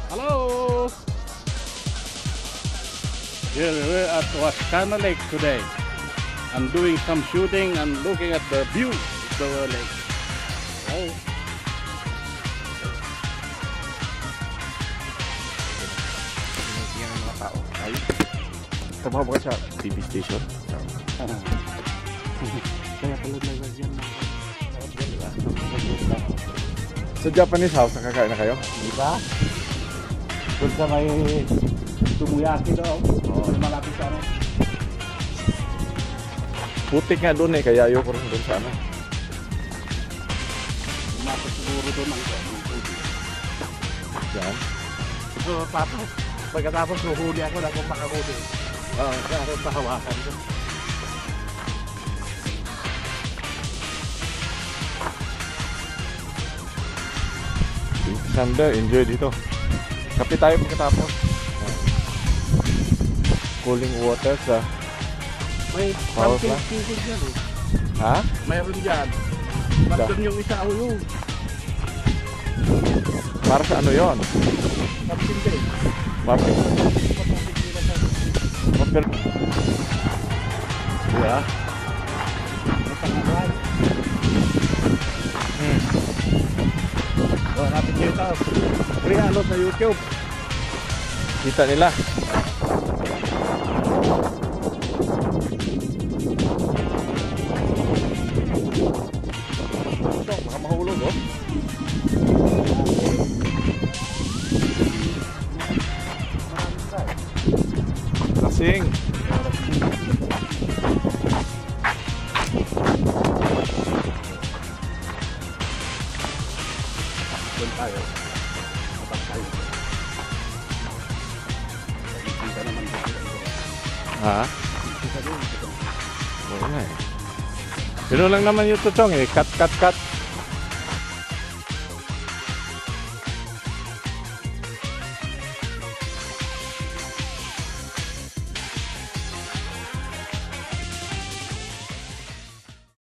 Hello! Here we're at Wascana Lake today. I'm doing some shooting and looking at the view of the lake. Oh. Yan ang mga tao. Ay, trabaho ba ka sa TV station? Kaya pala nalagyan ng Sa Japanese house, nakakain na kayo? diba? Doon sa may Tumuyaki daw. Oo, malapit sa ano. Putik nga doon eh, kaya ayoko rin doon sa ano. Lumapit siguro doon ang tubig. Diyan. So, tapos, pagkatapos huhuli ako na kung makahuli. Kaya ako pahawakan ko. Sander, enjoy dito. Kape tayo pagkatapos. Cooling water sa... May Power pumpkin plant? season dyan eh. Ha? Mayroon dyan. Nandun yung isa ulo. Para sa ano yon? Pumpkin day. Pumpkin. Pumpkin. Yeah. Oh, napit nyo ito. Free ano sa YouTube. Kita nila. Ito, baka mahulog oh. Lasing. Doon tayo. Kapag tayo. Kita naman dito. Ha? Kita doon. Oo nga eh. Pero lang naman yung tutong eh. Cut, cut, cut.